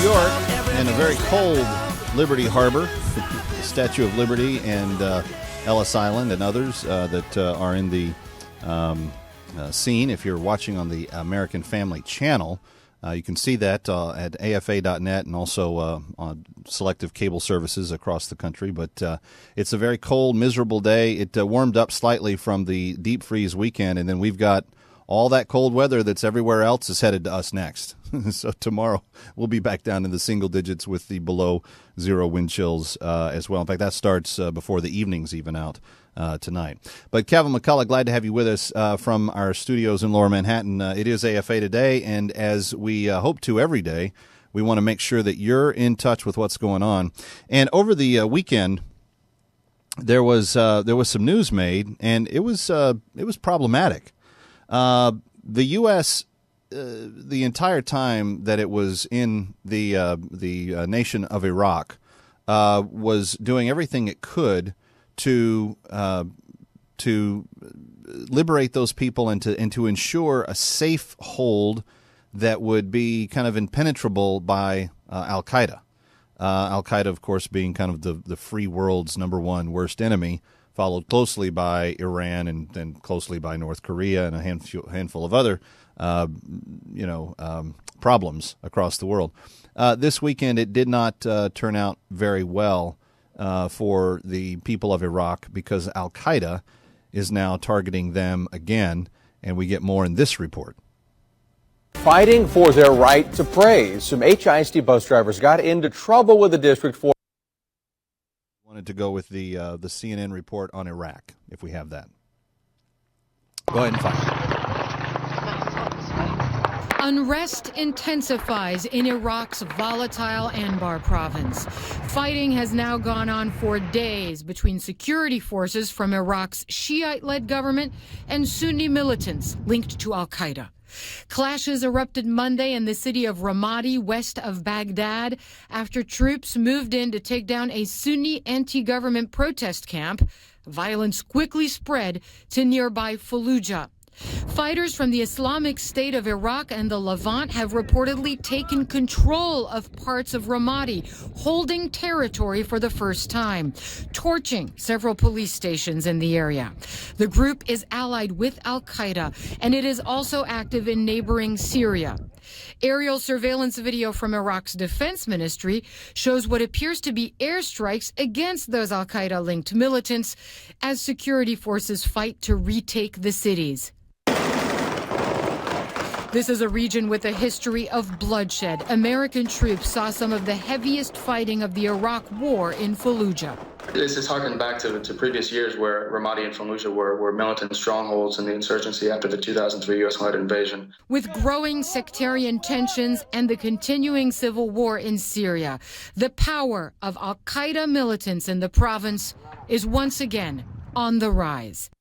York, in a very cold Liberty Harbor, the Statue of Liberty and Ellis Island and others that are in the scene. If you're watching on the American Family Channel, you can see that at afa.net and also on selective cable services across the country. But it's a very cold, miserable day. It warmed up slightly from the deep freeze weekend, and then we've got all that cold weather that's everywhere else is headed to us next. So tomorrow we'll be back down in the single digits with the below zero wind chills as well. In fact, that starts before the evenings even out tonight. But Kevin McCullough, glad to have you with us from our studios in Lower Manhattan. It is AFA Today, and as we hope to every day, we want to make sure that you're in touch with what's going on. And over the weekend, there was some news made, and it was problematic. The U.S. The entire time that it was in the nation of Iraq was doing everything it could to liberate those people and to ensure a safe hold that would be kind of impenetrable by AlQaeda. AlQaeda, of course, being kind of the free world's number one worst enemy, followed closely by Iran and then closely by North Korea and a handful of other problems across the world. This weekend, it did not turn out very well for the people of Iraq because Al-Qaeda is now targeting them again, and we get more in this report. Fighting for their right to praise. Some HISD bus drivers got into trouble with the district for... Wanted to go with the CNN report on Iraq, if we have that. Go ahead and fire. Unrest intensifies in Iraq's volatile Anbar province. Fighting has now gone on for days between security forces from Iraq's Shiite-led government and Sunni militants linked to al-Qaeda. Clashes erupted Monday in the city of Ramadi, west of Baghdad, after troops moved in to take down a Sunni anti-government protest camp. Violence quickly spread to nearby Fallujah. Fighters from the Islamic State of Iraq and the Levant have reportedly taken control of parts of Ramadi, holding territory for the first time, torching several police stations in the area. The group is allied with al-Qaeda, and it is also active in neighboring Syria. Aerial surveillance video from Iraq's defense ministry shows what appears to be airstrikes against those al-Qaeda-linked militants as security forces fight to retake the cities. This is a region with a history of bloodshed. American troops saw some of the heaviest fighting of the Iraq War in Fallujah. This is harking back to previous years where Ramadi and Fallujah were militant strongholds in the insurgency after the 2003 U.S.-led invasion. With growing sectarian tensions and the continuing civil war in Syria, the power of al-Qaeda militants in the province is once again on the rise.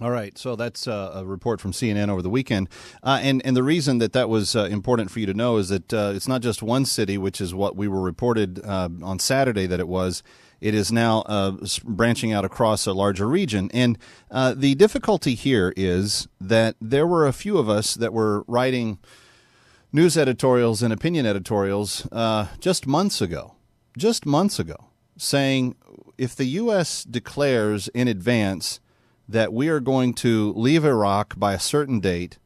All right, so that's a report from CNN over the weekend. And the reason that was important for you to know is that it's not just one city, which is what we were reported on Saturday that it was. It is now branching out across a larger region. And the difficulty here is that there were a few of us that were writing news editorials and opinion editorials just months ago, saying if the U.S. declares in advance that we are going to leave Iraq by a certain date,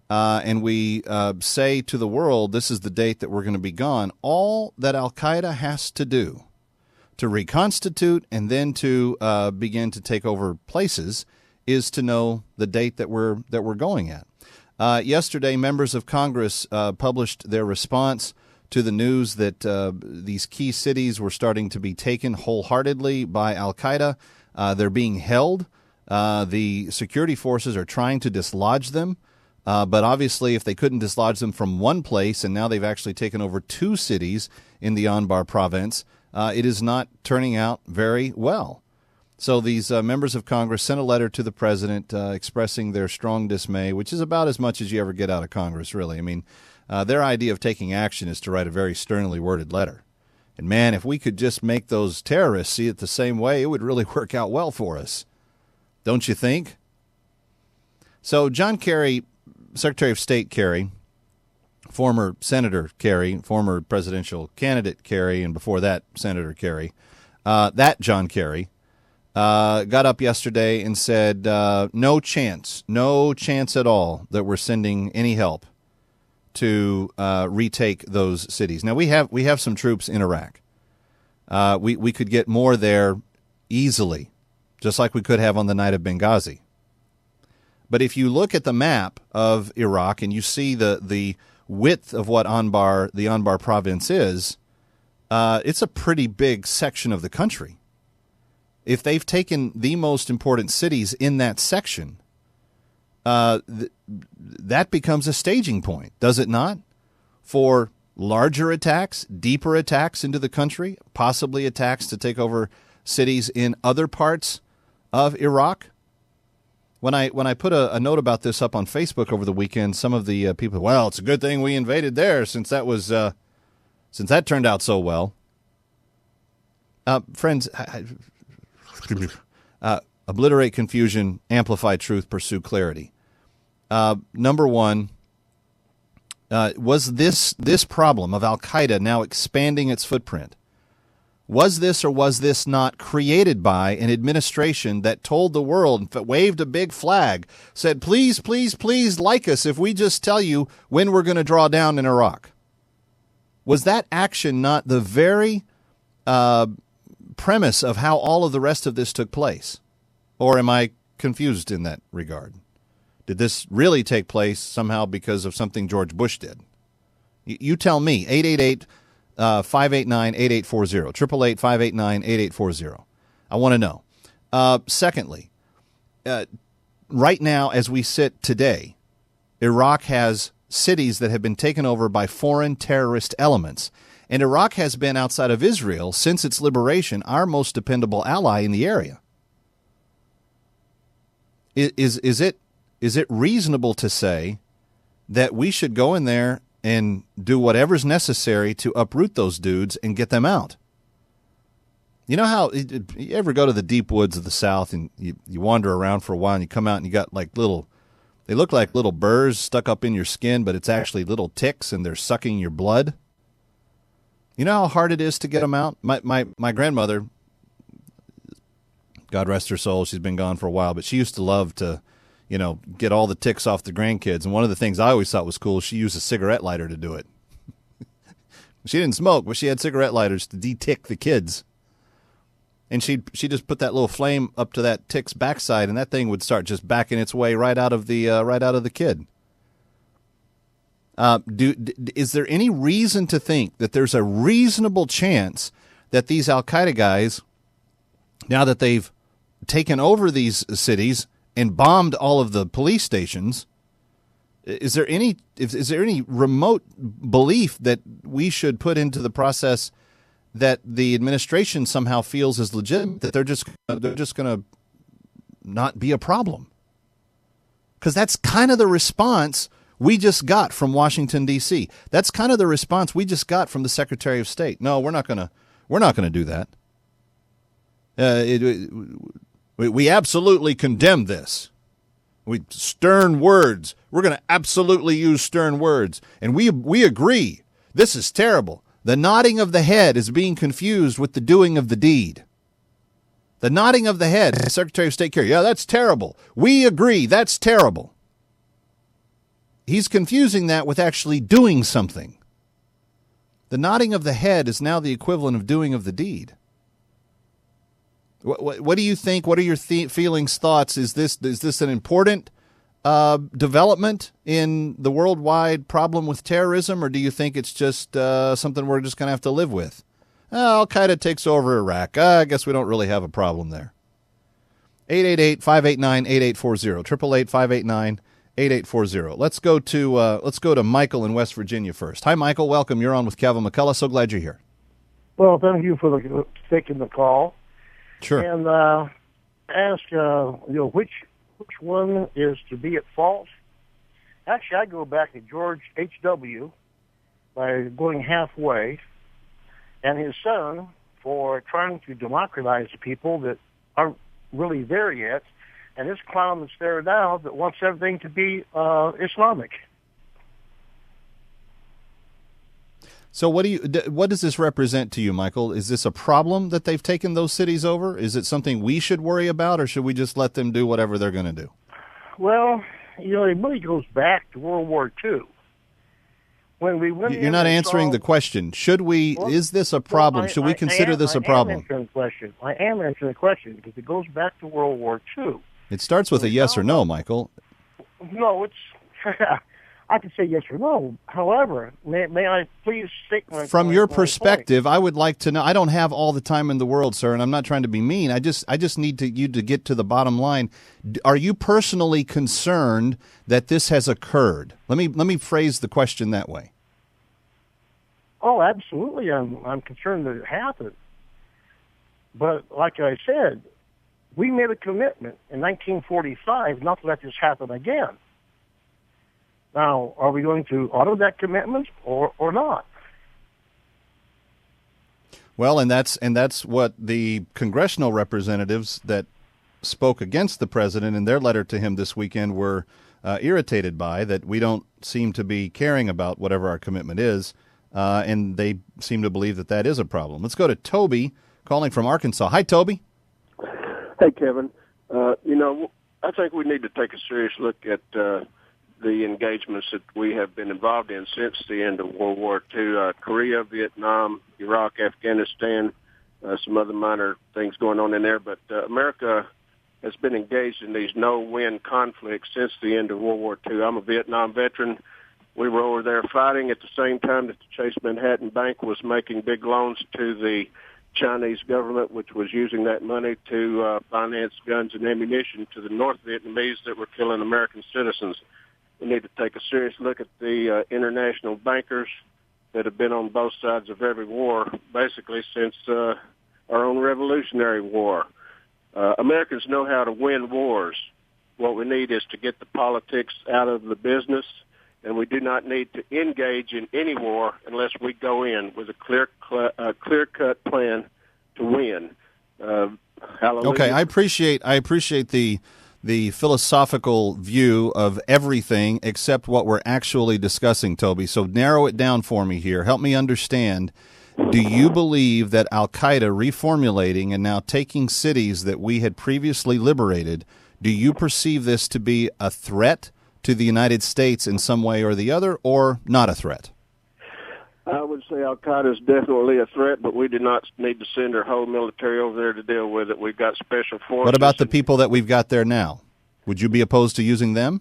and we say to the world, this is the date that we're going to be gone, all that al-Qaeda has to do to reconstitute and then to begin to take over places is to know the date that we're going at. Yesterday, members of Congress published their response to the news that these key cities were starting to be taken wholeheartedly by al-Qaeda. They're being held. The security forces are trying to dislodge them, but obviously if they couldn't dislodge them from one place and now they've actually taken over two cities in the Anbar province, it is not turning out very well. So these members of Congress sent a letter to the president expressing their strong dismay, which is about as much as you ever get out of Congress, really. I mean, their idea of taking action is to write a very sternly worded letter. And man, if we could just make those terrorists see it the same way, it would really work out well for us. Don't you think? So John Kerry, Secretary of State Kerry, former Senator Kerry, former presidential candidate Kerry, and before that, Senator Kerry, that John Kerry, got up yesterday and said, no chance at all that we're sending any help to retake those cities. Now, we have some troops in Iraq. We could get more there easily, just like we could have on the night of Benghazi. But if you look at the map of Iraq and you see the width of what the Anbar province is, it's a pretty big section of the country. If they've taken the most important cities in that section, that becomes a staging point, does it not? For larger attacks, deeper attacks into the country, possibly attacks to take over cities in other parts of Iraq. When I put a note about this up on Facebook over the weekend, some of the people, well, it's a good thing we invaded there since that turned out so well. Friends, obliterate confusion, amplify truth, pursue clarity. Number one, was this problem of Al-Qaeda now expanding its footprint? Was this or was this not created by an administration that told the world, waved a big flag, said, please, please, please like us if we just tell you when we're going to draw down in Iraq? Was that action not the very premise of how all of the rest of this took place? Or am I confused in that regard? Did this really take place somehow because of something George Bush did? You tell me. 888-589-8840. 888-589-8840. I want to know. Secondly, right now, as we sit today, Iraq has cities that have been taken over by foreign terrorist elements. And Iraq has been, outside of Israel, since its liberation, our most dependable ally in the area. Is it reasonable to say that we should go in there and do whatever's necessary to uproot those dudes and get them out? You know how you ever go to the deep woods of the South and you wander around for a while and you come out and you got like they look like little burrs stuck up in your skin, but it's actually little ticks and they're sucking your blood? You know how hard it is to get them out? My grandmother, God rest her soul, she's been gone for a while, but she used to love to, get all the ticks off the grandkids. And one of the things I always thought was cool, she used a cigarette lighter to do it. She didn't smoke, but she had cigarette lighters to de-tick the kids. And she just put that little flame up to that tick's backside, and that thing would start just backing its way right out of the kid. Is there any reason to think that there's a reasonable chance that these Al-Qaeda guys, now that they've taken over these cities and bombed all of the police stations, is there any remote belief that we should put into the process that the administration somehow feels is legitimate, that they're just going to not be a problem? Because that's kind of the response we just got from Washington, D.C. That's kind of the response we just got from the Secretary of State. No, we're not going to do that. We absolutely condemn this. Stern words. We're going to absolutely use stern words. And we agree. This is terrible. The nodding of the head is being confused with the doing of the deed. The nodding of the head, Secretary of State Kerry, yeah, that's terrible. We agree, that's terrible. He's confusing that with actually doing something. The nodding of the head is now the equivalent of doing of the deed. What do you think? What are your feelings, thoughts? Is this an important development in the worldwide problem with terrorism, or do you think it's just something we're just going to have to live with? Al-Qaeda takes over Iraq. I guess we don't really have a problem there. 888-589-8840. 888-589-8840. Let's go to Michael in West Virginia first. Hi, Michael. Welcome. You're on with Kevin McCullough. So glad you're here. Well, thank you for taking the call. Sure. And ask, which one is to be at fault? Actually, I go back to George H.W. by going halfway, and his son for trying to democratize the people that aren't really there yet, and this clown that's there now that wants everything to be Islamic. So what does this represent to you, Michael? Is this a problem that they've taken those cities over? Is it something we should worry about, or should we just let them do whatever they're going to do? Well, it really goes back to World War II. When we went You're not answering the question. Should we? Well, is this a problem? Should we consider this a problem? I am answering the question because it goes back to World War II. It starts with a yes or no, Michael. No, it's. I can say yes or no. However, may I please state my From your my perspective, point? I would like to know. I don't have all the time in the world, sir, and I'm not trying to be mean. I just need you to get to the bottom line. Are you personally concerned that this has occurred? Let me phrase the question that way. Oh, absolutely. I'm concerned that it happened. But like I said, we made a commitment in 1945 not to let this happen again. Now, are we going to honor that commitment or not? Well, and that's what the congressional representatives that spoke against the president in their letter to him this weekend were irritated by, that we don't seem to be caring about whatever our commitment is, and they seem to believe that that is a problem. Let's go to Toby calling from Arkansas. Hi, Toby. Hey, Kevin. I think we need to take a serious look at the engagements that we have been involved in since the end of World War II, Korea, Vietnam, Iraq, Afghanistan, some other minor things going on in there. But America has been engaged in these no-win conflicts since the end of World War II. I'm a Vietnam veteran. We were over there fighting at the same time that the Chase Manhattan Bank was making big loans to the Chinese government, which was using that money to finance guns and ammunition to the North Vietnamese that were killing American citizens. We need to take a serious look at the international bankers that have been on both sides of every war, basically since our own Revolutionary War. Americans know how to win wars. What we need is to get the politics out of the business, and we do not need to engage in any war unless we go in with a clear-cut plan to win. Hallelujah. Okay, I appreciate the philosophical view of everything except what we're actually discussing, Toby. So narrow it down for me here. Help me understand. Do you believe that Al-Qaeda reformulating and now taking cities that we had previously liberated, do you perceive this to be a threat to the United States in some way or the other, or not a threat? I would say Al-Qaeda is definitely a threat, but we do not need to send our whole military over there to deal with it. We've got special forces. What about the people that we've got there now? Would you be opposed to using them?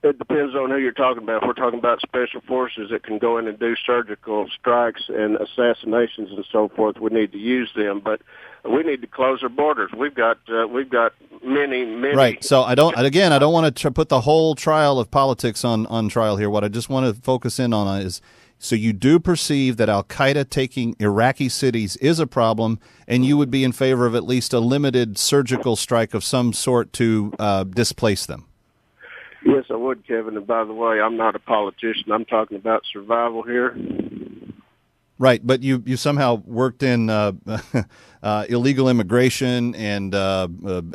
It depends on who you're talking about. If we're talking about special forces that can go in and do surgical strikes and assassinations and so forth, we need to use them. But we need to close our borders. We've got many. Right. So I don't want to put the whole trial of politics on trial here. What I just want to focus in on is, so you do perceive that Al-Qaeda taking Iraqi cities is a problem, and you would be in favor of at least a limited surgical strike of some sort to displace them? Yes, I would, Kevin. And by the way, I'm not a politician. I'm talking about survival here. Right, but you somehow worked in illegal immigration and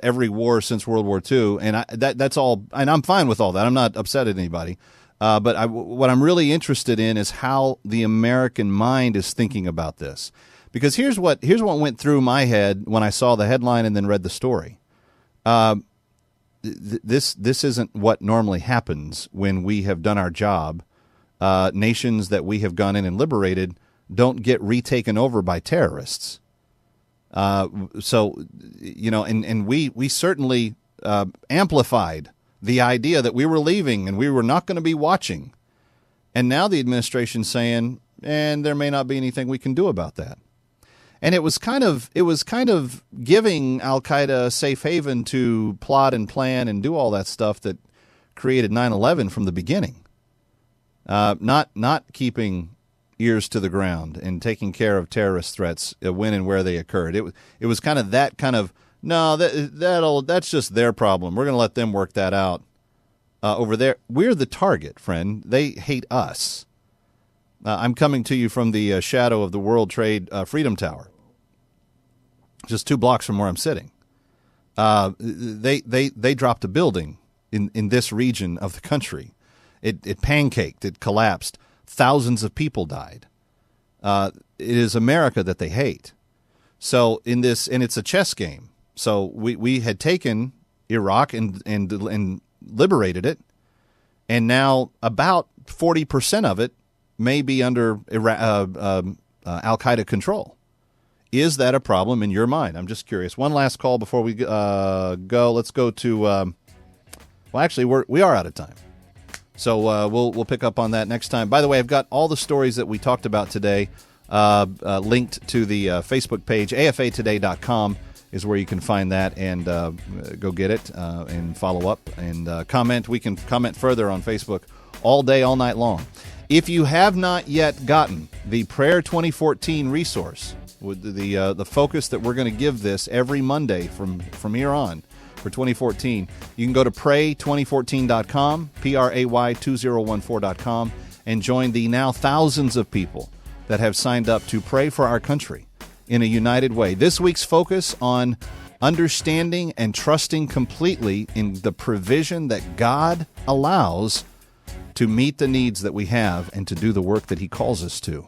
every war since World War II, and that's all. And I'm fine with all that. I'm not upset at anybody. But what I'm really interested in is how the American mind is thinking about this, because here's what went through my head when I saw the headline and then read the story. This isn't what normally happens when we have done our job. Nations that we have gone in and liberated don't get retaken over by terrorists. So, and we certainly amplified the idea that we were leaving and we were not going to be watching. And now the administration's saying, and there may not be anything we can do about that. And it was kind of giving Al-Qaeda a safe haven to plot and plan and do all that stuff that created 9/11 from the beginning. Not keeping ears to the ground and taking care of terrorist threats when and where they occurred. It was kind of no, that's just their problem. We're going to let them work that out over there. We're the target, friend. They hate us. I'm coming to you from the shadow of the World Trade Freedom Tower, just 2 blocks from where I'm sitting. They dropped a building in this region of the country, It pancaked. It collapsed. Thousands of people died. It is America that they hate. So in this, and it's a chess game. So we had taken Iraq and liberated it, and now about 40% of it may be under AlQaeda control. Is that a problem in your mind? I'm just curious. One last call before we go. Let's go to. Well, actually, we are out of time, so we'll pick up on that next time. By the way, I've got all the stories that we talked about today linked to the Facebook page. AFAtoday.com is where you can find that, and go get it and follow up and comment. We can comment further on Facebook all day, all night long. If you have not yet gotten the Prayer 2014 resource, with the focus that we're going to give this every Monday from here on for 2014, you can go to pray2014.com, PRAY2014.com, and join the now thousands of people that have signed up to pray for our country in a united way. This week's focus on understanding and trusting completely in the provision that God allows to meet the needs that we have and to do the work that He calls us to.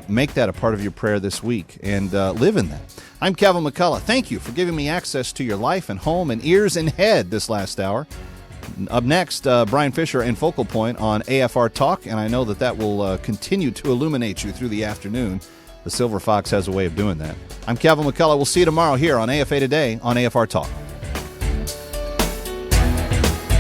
Make that a part of your prayer this week and live in that. I'm Kevin McCullough. Thank you for giving me access to your life and home and ears and head this last hour. Up next, Brian Fisher and Focal Point on AFR Talk, and I know that will continue to illuminate you through the afternoon. The Silver Fox has a way of doing that. I'm Kevin McCullough. We'll see you tomorrow here on AFA Today on AFR Talk.